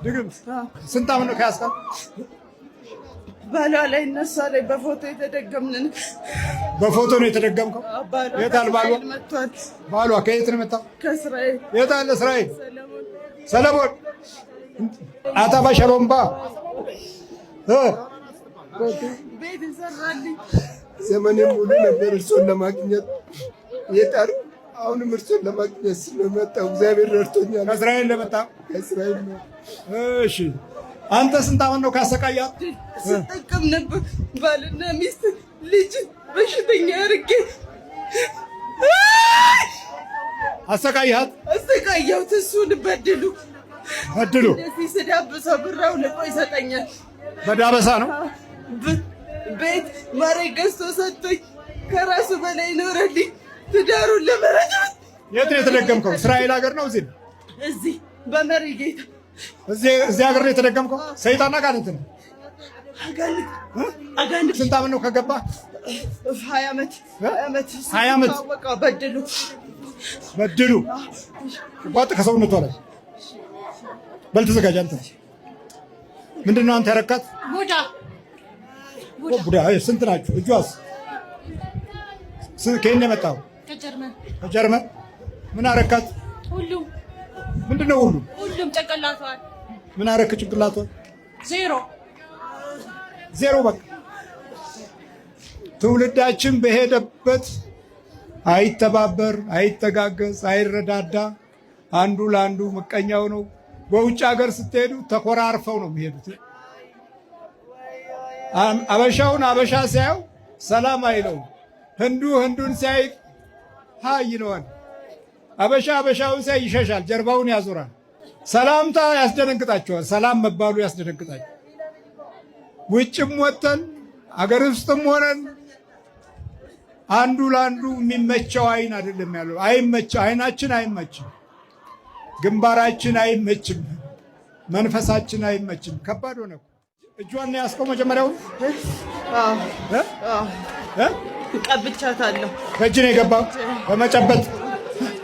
ድግምት ስንት ዓመት ነው ከያዝከው? ባሏ ላይ እነሷ ላይ በፎቶ የተደገምን። በፎቶ ነው የተደገምከው? የት አለ ባሏ? ባሏ ከየት ነው የመጣው? ከእስራኤል። የት አለ እስራኤል? ሰለሞን አታባ ሸሎምባ ቤት ይሰራልኝ። ዘመኔን ሙሉ ነበር እርሶን ለማግኘት የጣር አሁንም እርሶን ለማግኘት ስለመጣሁ እግዚአብሔር ረድቶኛል። ከእስራኤል ለመጣ? ከእስራኤል ነው። እሺ አንተ ስንት ዓመት ነው ካሰቃያት? ስጠቀም ነበር ባልና ሚስት ልጅ በሽተኛ አድርጌ አሰቃያት? አሰቃያሁት። እሱን በድሉ እንደዚህ ስዳብሰው ብራው ልቆ ይሰጠኛል። በዳበሳ ነው ቤት መሬት ገዝቶ ሰጥቶኝ ከራሱ በላይ ኖረልኝ። ትዳሩን ለመረዳት። የት ነው የተደገምከው? እስራኤል ሀገር ነው? እዚህ እዚህ በመሪ ጌታ እዚህ ሀገር ነው የተደገምከው? ሰይጣን አጋንንት ነው። አጋንንት። ስንት ዓመት ነው ከገባ? 20 ዓመት። 20 ዓመት በድሉ ቋጥ ከሰውነቷ ላይ በል ተዘጋጅ። አንተ ምንድን ነው አንተ ያረካት? ቡዳ። ስንት ናችሁ? እጇስ ከየት ነው የመጣው? ከጀርመን። ምን አረካት? ሁሉም። ምንድን ነው ሁሉም? ጭንቅላቷን። ምን አረክ? ጭንቅላቷን ዜሮ። በቃ ትውልዳችን በሄደበት አይተባበር፣ አይተጋገዝ፣ አይረዳዳ፣ አንዱ ለአንዱ ምቀኛው ነው። በውጭ ሀገር ስትሄዱ ተኮራርፈው ነው የሚሄዱት። አበሻውን አበሻ ሲያየው ሰላም አይለው፣ ህንዱ ህንዱን ሲያይ ሃይ ይለዋል። አበሻ አበሻውን ሲያይ ይሸሻል፣ ጀርባውን ያዞራል። ሰላምታ ያስደነግጣቸዋል። ሰላም መባሉ ያስደነግጣቸዋል። ውጭም ወጥተን አገር ውስጥም ሆነን አንዱ ለአንዱ የሚመቸው አይን አይደለም ያለው። አይናችን አይመችም፣ ግንባራችን አይመችም፣ መንፈሳችን አይመችም። ከባድ ሆነ። እጇን ያስቀው መጀመሪያውን ቀብቻታለሁ። ከእጅ ነው የገባው። በመጨበጥ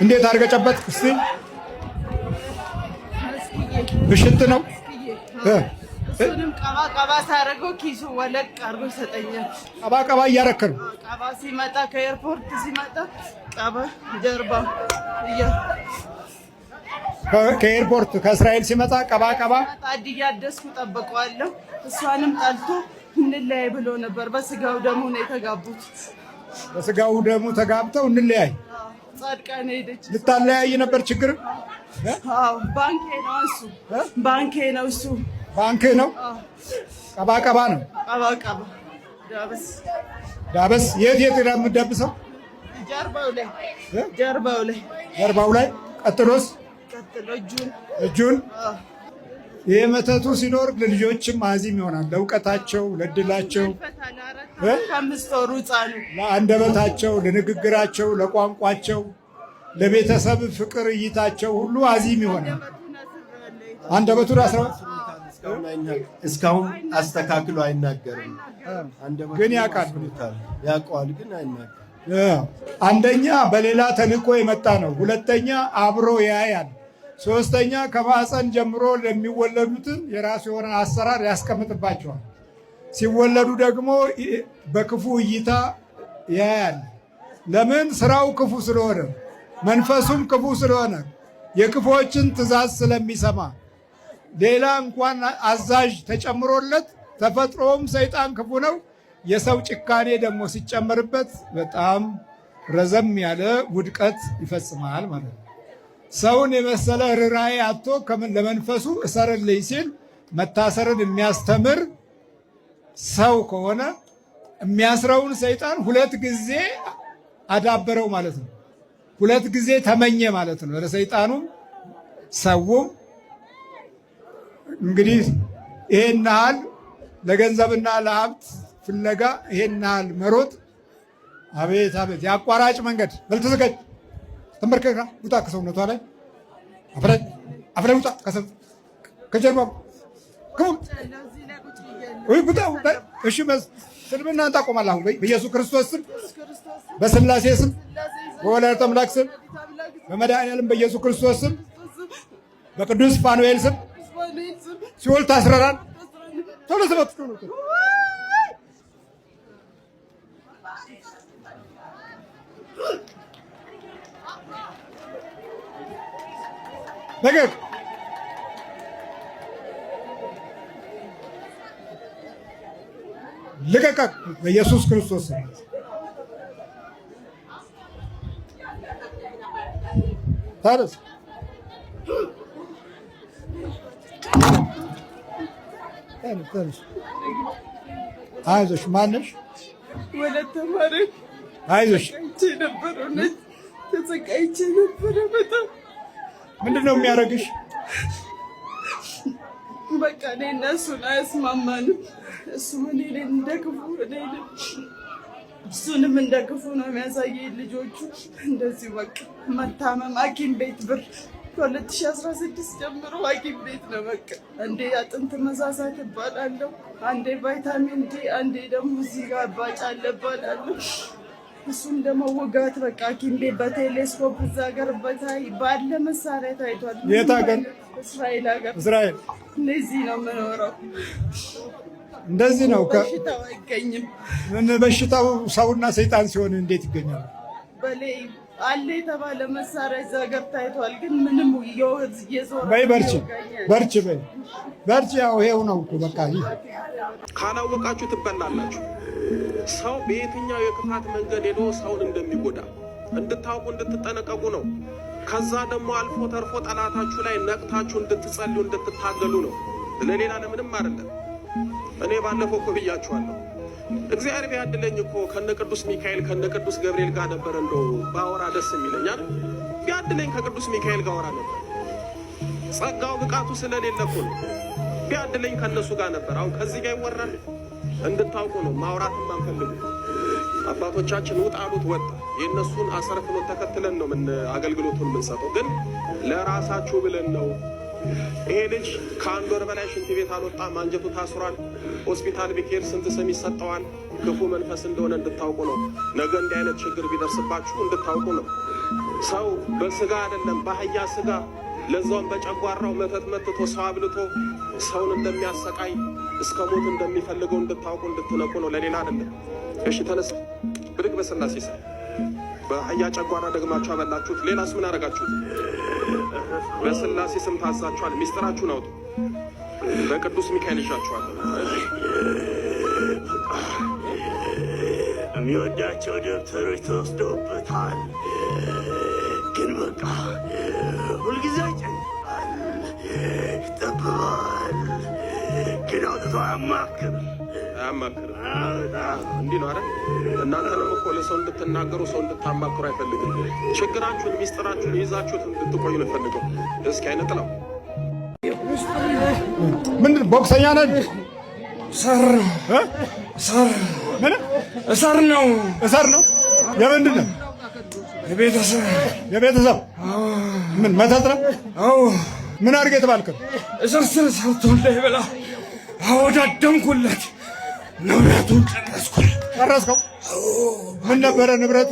እንዴት አድርገህ ጨበጥ? እስቲ ብሽንት ነው። እሱንም ቀባ ሳደርገው ኪሱ ወለቅ አድርጎ ይሰጠኛል። ቀባ እያረክ ነው። ቀባ ሲመጣ ከኤርፖርት ሲመጣ ቀባ ጀርባ ከኤርፖርት ከእስራኤል ሲመጣ ቀባ ጣድ እያደስኩ ጠብቀዋለሁ። እሷንም ጠልቶ እንለያይ ብሎ ነበር። በስጋው ደሙ ነው የተጋቡት። በስጋው ደሙ ተጋብተው እንለያይ። ጻድቃን ሄደች። ልታለያይ ነበር ችግር። ባንኬ ነው እሱ። ባንክ ነው። ቀባ ነው። ዳበስ የት የምትዳብሰው? ጀርባው ላይ። ቀጥሎ እጁን። ይሄ መተቱ ሲኖር ለልጆችም አዚም ይሆናል። ለእውቀታቸው፣ ለእድላቸው፣ ለአንደበታቸው፣ ለንግግራቸው፣ ለቋንቋቸው፣ ለቤተሰብ ፍቅር እይታቸው ሁሉ አዚም ይሆናል። አንደበቱን እስካሁን አስተካክሎ አይናገርም። ግን ያውቃል፣ ግን አይናገርም። አንደኛ በሌላ ተልእኮ የመጣ ነው። ሁለተኛ አብሮ ያያል። ሶስተኛ ከማህፀን ጀምሮ ለሚወለዱትን የራሱ የሆነ አሰራር ያስቀምጥባቸዋል። ሲወለዱ ደግሞ በክፉ እይታ ያያል። ለምን? ስራው ክፉ ስለሆነ፣ መንፈሱም ክፉ ስለሆነ፣ የክፉዎችን ትእዛዝ ስለሚሰማ፣ ሌላ እንኳን አዛዥ ተጨምሮለት፣ ተፈጥሮም ሰይጣን ክፉ ነው። የሰው ጭካኔ ደግሞ ሲጨመርበት በጣም ረዘም ያለ ውድቀት ይፈጽማል ማለት ነው። ሰውን የመሰለ ርኅራኄ አጥቶ ለመንፈሱ እሰርልኝ ሲል መታሰርን የሚያስተምር ሰው ከሆነ የሚያስረውን ሰይጣን 2 ጊዜ አዳበረው ማለት ነው። 2 ጊዜ ተመኘ ማለት ነው። ለሰይጣኑም ሰውም እንግዲህ ይሄን ያህል ለገንዘብና ለሀብት ፍለጋ ይሄን ያህል መሮጥ፣ አቤት አቤት! የአቋራጭ መንገድ። በልተዘጋጅ ተንበርከካ፣ ውጣ ከሰውነቷ ላይ አፍረን ውጣ ከጀርባ ውጣ። እሺ ስልምና ታቆማለህ። አሁን በኢየሱስ ክርስቶስ ስም፣ በስላሴ ስም፣ በወላዲተ አምላክ ስም፣ በመድኃኒዓለም በኢየሱስ ክርስቶስ ስም፣ በቅዱስ ፋኑኤል ስም ሲኦል ታስረናል። ቶሎ ስበት ነው ነገር ልቀቅ በኢየሱስ ክርስቶስ ታረስ አይዞሽ ማነሽ ወለተ ማርያም አይዞሽ ተሰቃይቼ ነበረ በጣም ምንድን ነው የሚያደርግሽ በቃ እኔና እሱን አያስማማንም እሱም እኔን እንደክፉ እሱንም እንደክፉ ነው የሚያሳየኝ ልጆቹ እንደዚህ በቃ መታመም ሐኪም ቤት ብር ከ2016 ጀምሮ ሐኪም ቤት ነው በቃ አንዴ አጥንት መሳሳት እባላለሁ አንዴ ቫይታሚን ዲ አንዴ ደግሞ እዚህ ጋር ባጫ እባላለሁ እሱም ደግሞ ውጋት በቃ ሐኪም ቤት በቴሌስኮፕ እዛ ሀገር ባለ መሳሪያ ታይቷል። የት ሀገር? እስራኤል ሀገር። እስራኤል። እዚህ ነው የምኖረው። እንደዚህ ነው። በሽታው አይገኝም። በሽታው ሰውና ሰይጣን ሲሆን እንዴት ይገኛል? በላይ አለ የተባለ መሳሪያ እዛ ሀገር ታይቷል፣ ግን ምንም እየዞረ በይ በርቺ በርቺ በይ በርቺ። ያው ይሄው ነው እኮ በቃ። ካላወቃችሁ ትበላላችሁ። ሰው በየትኛው የክፋት መንገድ ሄዶ ሰውን እንደሚጎዳ እንድታውቁ እንድትጠነቀቁ ነው። ከዛ ደግሞ አልፎ ተርፎ ጠላታችሁ ላይ ነቅታችሁ እንድትጸልዩ እንድትታገሉ ነው። ለሌላ ለምንም አይደለም። እኔ ባለፈው እኮ ብያችኋለሁ። እግዚአብሔር ቢያድለኝ እኮ ከነ ቅዱስ ሚካኤል ከነ ቅዱስ ገብርኤል ጋር ነበር እንደው ባወራ ደስ የሚለኝ አይደል? ቢያድለኝ ከቅዱስ ሚካኤል ጋር አወራ ነበር። ጸጋው ብቃቱ ስለሌለ እኮ ነው። ቢያድለኝ ከነሱ ጋር ነበር። አሁን ከዚህ ጋር ይወራል። እንድታውቁ ነው። ማውራትም አንፈልግ። አባቶቻችን ውጣ አሉት ወጣ። የእነሱን አሰርፍኖት ተከትለን ነው አገልግሎቱን የምንሰጠው፣ ግን ለራሳችሁ ብለን ነው። ይሄ ልጅ ከአንድ ወር በላይ ሽንት ቤት አልወጣም፣ አንጀቱ ታስሯል። ሆስፒታል ቢኬድ ስንት ስም ይሰጠዋል። ክፉ መንፈስ እንደሆነ እንድታውቁ ነው። ነገ እንዲህ አይነት ችግር ቢደርስባችሁ እንድታውቁ ነው። ሰው በስጋ አይደለም በአህያ ስጋ ለዛውም በጨጓራው መተት መትቶ ሰው አብልቶ ሰውን እንደሚያሰቃይ እስከ ሞት እንደሚፈልገው እንድታውቁ እንድትነቁ ነው። ለሌላ አይደለም። እሺ ተነስ፣ ብድግ። በስላሴ ስም በአህያ ጨጓራ ደግማችሁ አበላችሁት። ሌላስ ምን አደረጋችሁት? በስላሴ ስም ታዛችኋል። ሚስጥራችሁን አውጡ። በቅዱስ ሚካኤል ይሻችኋል። የሚወዳቸው ደብተሮች ተወስደውበታል፣ ግን በቃ ሁልጊዜ ይጨንቃል፣ ይጠብባል፣ ግን አውጥቶ አያማክርም። እንዲህ ነው አይደል? እናንተንም እኮ ለሰው እንድትናገሩ ሰው እንድታማክሩ አይፈልግም። ችግራችሁን ሚስጥራችሁን ይዛችሁት እንድትቆዩ ነው ፈልገው። እስኪ አይነጥለው ምንድን ቦክሰኛ ነን? እሰር ነው እሰር ምን እሰር ነው እሰር ነው። የምንድን ነው? የቤተሰብ ምን መተት ነው? አዎ። ምን አድርገህ የተባልከው? እሰር ሰርቶ እንዳይበላ አወዳደምኩለት። ንብረቱን ጨረስከው? ምን ነበረ ንብረቱ?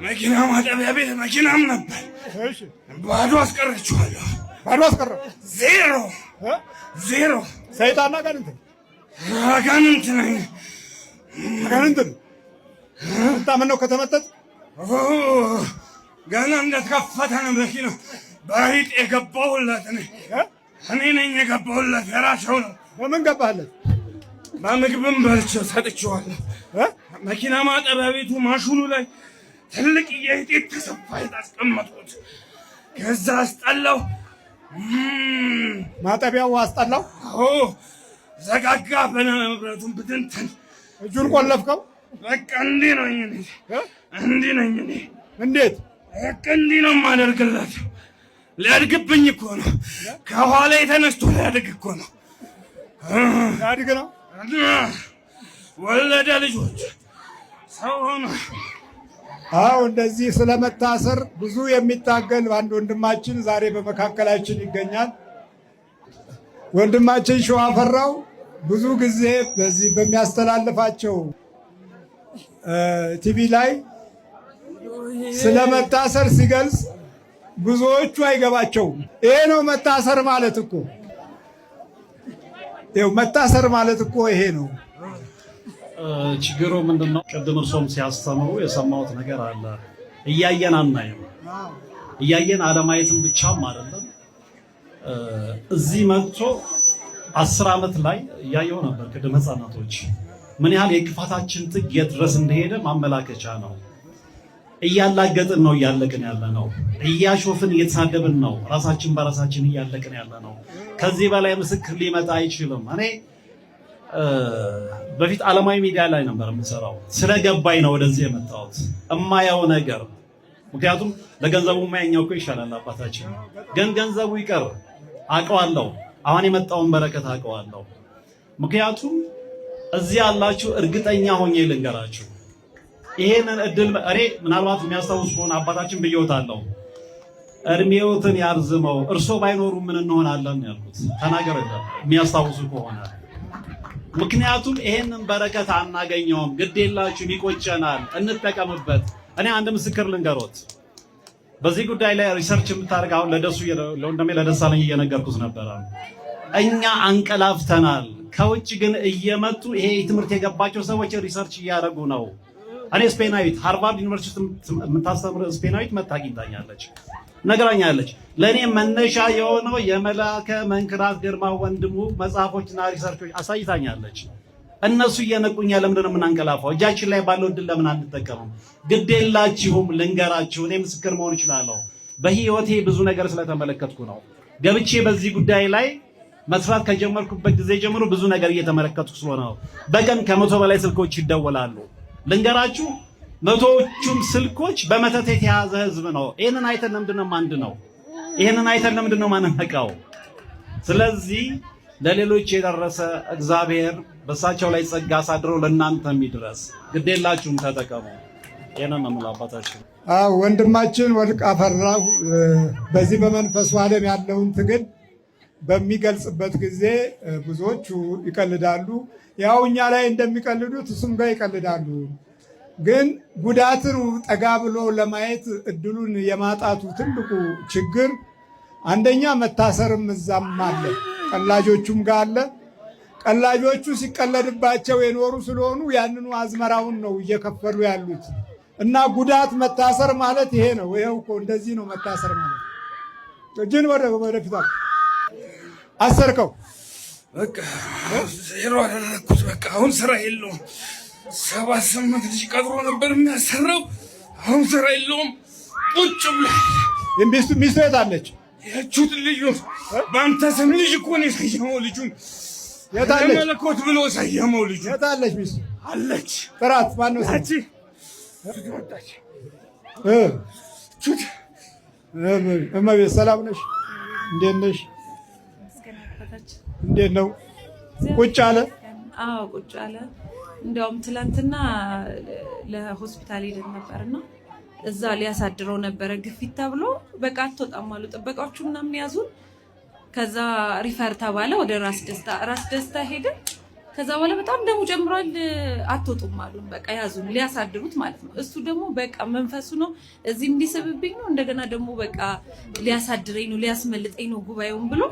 መኪና ማጠቢያ ቤት መኪናም ነበር። እሺ፣ ባዶ አስቀረችዋለሁ። ባዶ አስቀረ? ዜሮ። ሰይጣን አጋንንት አጋንንት ነኝ። አጋንንት ታምን ነው ከተመጠጥ ገና እንደተከፈተ ነው መኪና በሪጥ የገባሁለት እኔ ነኝ የገባሁለት። የራሴው ነው። በምን ገባህለት? በምግብም በልቼው ሰጥቼዋለሁ። መኪና ማጠቢያ ቤቱ ማሽኑ ላይ ትልቅ የጤት ተሰፋ አስቀመጥኩት። ከዛ አስጠላው። ማጠቢያው አስጠላው። ዘጋጋ። በንብረቱን ብትንትን እጁን ቆለፍከው? በቃ እንዲህ ነኝ እኔ። እንዲህ ነኝ እኔ። እንዴት? በቃ እንዲህ ነው የማደርግለት። ሊያድግብኝ እኮ ነው። ከኋላ የተነስቶ ሊያድግ እኮ ነው። ሊያድግ ነው። ወለደ ልጆች ሰው ሆነ። አዎ፣ እንደዚህ ስለመታሰር ብዙ የሚታገል አንድ ወንድማችን ዛሬ በመካከላችን ይገኛል። ወንድማችን ሸዋፈራው ብዙ ጊዜ በዚህ በሚያስተላልፋቸው ቲቪ ላይ ስለመታሰር ሲገልጽ ብዙዎቹ አይገባቸውም። ይሄ ነው መታሰር ማለት እኮ። ይኸው መታሰር ማለት እኮ ይሄ ነው። ችግሩ ምንድነው? ቅድም እርሶም ሲያስተምሩ የሰማሁት ነገር አለ። እያየን አናይም። እያየን አለማየትም ብቻም አይደለም። እዚህ መጥቶ 10 ዓመት ላይ እያየው ነበር ቅድም ህፃናቶች ምን ያህል የክፋታችን ጥግ የት ድረስ እንደሄደ ማመላከቻ ነው። እያላገጥን ነው እያለቅን ያለ ነው። እያሾፍን እየተሳደብን ነው ራሳችን በራሳችን እያለቅን ያለ ነው። ከዚህ በላይ ምስክር ሊመጣ አይችልም። እኔ በፊት ዓለማዊ ሚዲያ ላይ ነበር የምሰራው። ስለገባኝ ነው ወደዚህ የመጣሁት እማያው ነገር። ምክንያቱም ለገንዘቡ ማያኛው እኮ ይሻላል አባታችን። ግን ገንዘቡ ይቀር አውቀዋለሁ። አሁን የመጣውን በረከት አውቀዋለሁ። ምክንያቱም እዚህ ያላችሁ እርግጠኛ ሆኜ ልንገራችሁ ይሄንን እድል እኔ ምናልባት የሚያስታውስ ከሆነ አባታችን ብየውታለሁ። እድሜዎትን ያርዝመው እርሶ ባይኖሩ ምን እንሆናለን ያልኩት ተናገር የሚያስታውሱ ከሆነ። ምክንያቱም ይሄንን በረከት አናገኘውም። ግዴላችሁ ይቆጨናል፣ እንጠቀምበት። እኔ አንድ ምስክር ልንገሮት። በዚህ ጉዳይ ላይ ሪሰርች የምታደርግ አሁን ለደሱ ለወንድሜ ለደሳለኝ እየነገርኩት ነበረ። እኛ አንቀላፍተናል። ከውጭ ግን እየመጡ ይሄ ትምህርት የገባቸው ሰዎች ሪሰርች እያደረጉ ነው። እኔ ስፔናዊት ሃርቫርድ ዩኒቨርሲቲ የምታስተምር ስፔናዊት መታ አግኝታኛለች፣ ነግራኛለች። ለእኔ መነሻ የሆነው የመላከ መንክራት ግርማ ወንድሙ መጽሐፎችና ሪሰርቾች አሳይታኛለች። እነሱ እየነቁኛ ለምንድን ነው የምናንቀላፋው? እጃችን ላይ ባለው እድል ለምን አንጠቀምም? ግዴላችሁም ልንገራችሁ፣ እኔ ምስክር መሆን እችላለሁ። በህይወቴ ብዙ ነገር ስለተመለከትኩ ነው። ገብቼ በዚህ ጉዳይ ላይ መስራት ከጀመርኩበት ጊዜ ጀምሮ ብዙ ነገር እየተመለከትኩ ስለሆነ ነው። በቀን ከ100 በላይ ስልኮች ይደወላሉ። ልንገራችሁ፣ 100ዎቹም ስልኮች በመተት የተያዘ ህዝብ ነው። ይሄንን አይተን ለምንድን ነው አንድ ነው? ይሄንን አይተን ለምንድን ነው ማንነቃው? ስለዚህ ለሌሎች የደረሰ እግዚአብሔር በእሳቸው ላይ ጸጋ አሳድሮ ለእናንተም ይድረስ። ግዴላችሁም ተጠቀሙ። ይሄንን ነው የምለው አባታችን። ወንድማችን ወርቅ አፈራው በዚህ በመንፈሱ ዓለም ያለውን ትግል በሚገልጽበት ጊዜ ብዙዎቹ ይቀልዳሉ። ያው እኛ ላይ እንደሚቀልዱት እሱም ጋር ይቀልዳሉ። ግን ጉዳትን ጠጋ ብሎ ለማየት እድሉን የማጣቱ ትልቁ ችግር አንደኛ መታሰርም እዛም አለ፣ ቀላጆቹም ጋር አለ። ቀላጆቹ ሲቀለድባቸው የኖሩ ስለሆኑ ያንኑ አዝመራውን ነው እየከፈሉ ያሉት እና ጉዳት መታሰር ማለት ይሄ ነው። ይሄው እኮ እንደዚህ ነው መታሰር ማለት። እጅን ወደፊት አሰርከው በቃ ዜሮ አደረኩት። በቃ አሁን ስራ የለውም። 7-8 ልጅ ቀጥሮ ነበር የሚያሰራው። አሁን ስራ የለውም። ቁጭ ብሏል። ሚስቱ የት አለች? ያችሁት ልጁ በአንተ ስም ልጅ እኮ ነው የሰየመው። ልጁን የት አለች? መለኮት ብሎ ሰየመው። ልጁ የት አለች? ሚስቱ አለች። ጥራት ማነው? ያቺ ወጣች። እመቤት ሰላም ነሽ? እንዴት ነሽ? እንዴት ነው? ቁጭ አለ? አዎ ቁጭ አለ። እንዲያውም ትላንትና ለሆስፒታል ሄደን ነበርና እዛ ሊያሳድረው ነበረ ግፊት ተብሎ በቃ አትወጣም አሉ ጥበቃዎቹ ምናምን ያዙን። ከዛ ሪፈር ተባለ ወደ ራስ ደስታ ሄደን ከዛ በኋላ በጣም ደሙ ጨምሯል፣ አትወጡም አሉን። በቃ ያዙን ሊያሳድሩት ማለት ነው። እሱ ደግሞ በቃ መንፈሱ ነው እዚህም ሊስብብኝ ነው እንደገና ደግሞ በቃ ሊያሳድረኝ ነው ሊያስመልጠኝ ነው ጉባኤውን ብሎ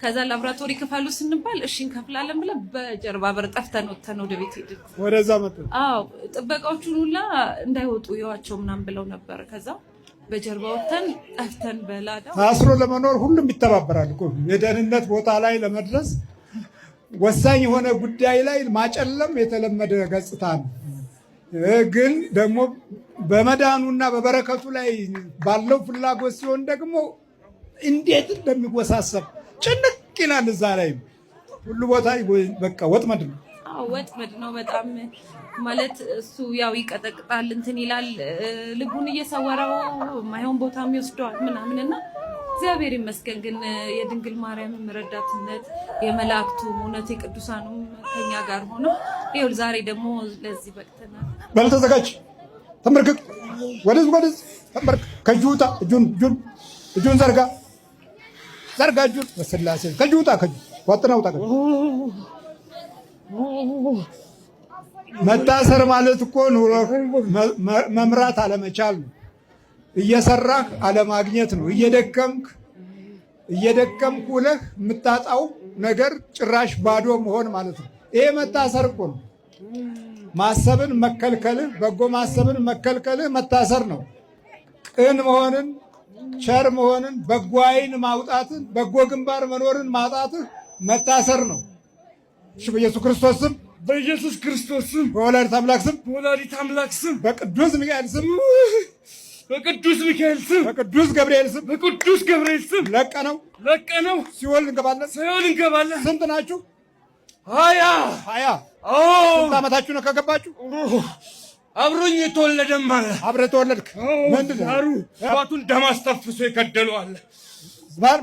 ከዛ ላብራቶሪ ክፈሉ ስንባል እሺ እንከፍላለን ብለን በጀርባ በር ጠፍተን ወጥተን ወደ ቤት ሄድን። ወደዛ መጣ። አዎ ጥበቃዎቹን ሁላ እንዳይወጡ ይዋቸው ምናምን ብለው ነበር። ከዛ በጀርባ ወጥተን ጠፍተን በላዳ ታስሮ ለመኖር ሁሉም ይተባበራል እኮ የደህንነት ቦታ ላይ ለመድረስ ወሳኝ የሆነ ጉዳይ ላይ ማጨለም የተለመደ ገጽታ ነው። ግን ደግሞ በመዳኑና በበረከቱ ላይ ባለው ፍላጎት ሲሆን ደግሞ እንዴት እንደሚወሳሰብ ጭንቅ ይላል። እዛ ላይ ሁሉ ቦታ በቃ ወጥመድ ነው። አዎ ወጥመድ ነው በጣም ማለት እሱ ያው ይቀጠቅጣል እንትን ይላል ልቡን እየሰወረው ማይሆን ቦታም ይወስደዋል ምናምንና እግዚአብሔር ይመስገን ግን የድንግል ማርያም ረዳትነት የመላእክቱ እውነት የቅዱሳኑም ከኛ ጋር ሆኖ ይኸውልህ ዛሬ ደግሞ ለዚህ በቅተናል። በል ተዘጋጅ፣ ተንበርክክ፣ ወደዚህ ተንበርክክ፣ ከእጁ ውጣ፣ እጁን ዘርጋ እጁን በስላሴ ከእጁ ውጣ፣ ዋጥና ውጣ። መታሰር ማለት እኮ ኑሮ መምራት አለመቻል ነው። እየሰራህ አለማግኘት ነው። እየደከምክ ውለህ የምታጣው ነገር ጭራሽ ባዶ መሆን ማለት ነው። ይሄ መታሰር እኮ ነው። ማሰብን መከልከልህ፣ በጎ ማሰብን መከልከልህ መታሰር ነው። ቅን መሆንን፣ ቸር መሆንን፣ በጎ ዓይን ማውጣትን፣ በጎ ግንባር መኖርን ማጣትህ መታሰር ነው። እሺ፣ በኢየሱስ ክርስቶስ ስም፣ በኢየሱስ ክርስቶስ ስም፣ በወላዲተ አምላክ ስም፣ በወላዲተ አምላክ ስም፣ በቅዱስ ሚካኤል ስም፣ በቅዱስ ሚካኤል ስም፣ በቅዱስ ገብርኤል ስም፣ በቅዱስ ገብርኤል ስም ለቀነው ሲኦል እንገባለን። ሲኦል እንገባለን። ስንት ናችሁ? 20 ስንት ዓመታችሁ ነው ከገባችሁ? አብሮኝ የተወለደም አለ። አብረህ ተወለድክ? ምንድን ነው አባቱን ደም አስተፍሶ የገደለው አለ።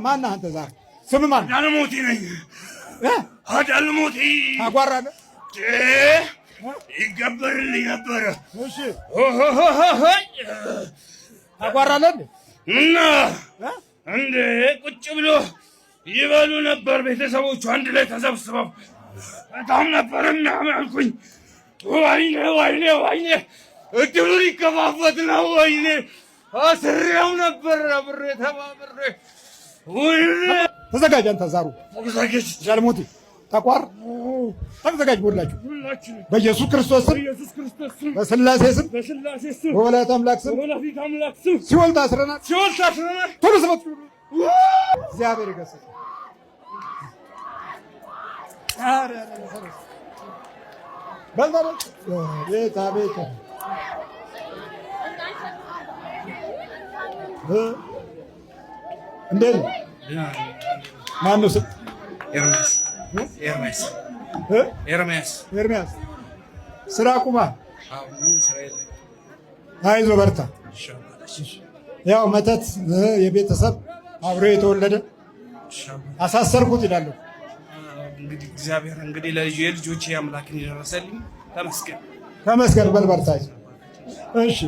ማነህ አንተ? ዛሬ ስም ማን? አዳልሞቴ ነኝ። አዳልሞቴ ታጓራለህ? ይገበርልኝ ነበረ። እሺ ታጓራለህ እና እንደ ቁጭ ብሎ ይበሉ ነበር ቤተሰቦቹ አንድ ላይ ተሰብስበው። በጣም ነበር የሚያመልኩኝ። ወይኔ ወይኔ ወይኔ እድሉ ሊከፋፈት ነው። ወይኔ አስሬው ነበር አብሬ ተባብሬ። ወይኔ ተዘጋጅ አንተ ዛሩ ተዘጋጅ ጃልሞቲ ተቋር ተዘጋጅ። ሁላችሁ በኢየሱስ ክርስቶስ ስም፣ በስላሴ ስም፣ በወላዲተ አምላክ ስም ሲኦል ታስረናል። ቶሎ ስበት እግዚአብሔር ይገስጽ። ቤት አቤት እንዴት ነው? ማነው ስም? ኤርምያስ ስራ ቁማል። አይዞህ በርታ። ያው መተት የቤተሰብ አብሮ የተወለደ አሳሰርኩት ይላሉ። እንግዲህ እግዚአብሔር እንግዲህ የልጆቼ አምላክን ይደረሰልኝ። ተመስገን ተመስገን በል በርታ። እሺ